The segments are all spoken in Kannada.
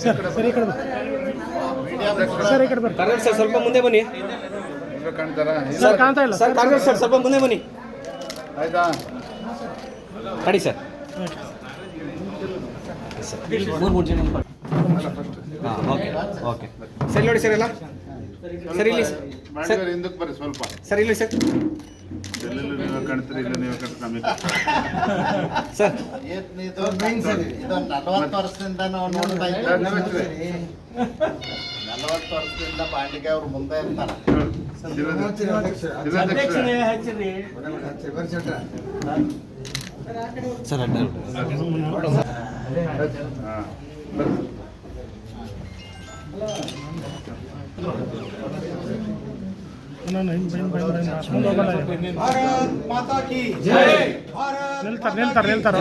ಸರ್ ಈ ಕಡೆ ಬರ್ರಿ. ಕಾರ್ಯದರ್ಶಿ ಸರ್ ಸ್ವಲ್ಪ ಮುಂದೆ ಬನ್ನಿ. ಸರ್ ಕಾಣ್ತಾ ಇಲ್ಲ ಸರ್ ಕಾರ್ಯದರ್ಶಿ ಸರ್ ಸ್ವಲ್ಪ ಮುಂದೆ ಬನ್ನಿ. ಆಯ್ತಾ ಕಡಿ ಸರ್. ಮೂರು ಜನ. ಹಾಂ ಓಕೆ ಓಕೆ ಸರಿ ನೋಡಿ ಸರ್ ಎಲ್ಲ ಸರ್ ಇಲ್ಲಿ ಸರ್ ಹಿಂದಕ್ಕೆ ಬರ್ರಿ ಸ್ವಲ್ಪ ಸರ್ ಇಲ್ಲಿ ಸರ್ ಎಲ್ಲೆಲ್ಲೂ ನೀವು ಕಾಣ್ತೀರಿ ಇಲ್ಲ ನೀವು ಕಾಣ್ತೀರಿ ಸರ್ ಇದು 40 ವರ್ಷದಿಂದ ನಾವು ನೋಡ್ತಾ ಇದ್ದೀವಿ. 40 ವರ್ಷದಿಂದ ಬಾಂಡಿಗೆ ಅವ್ರು ಮುಂದೆ ಇರ್ತಾರೆ. ಸರ್ ನಿಲ್ತಾರೆ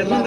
ಎಲ್ಲ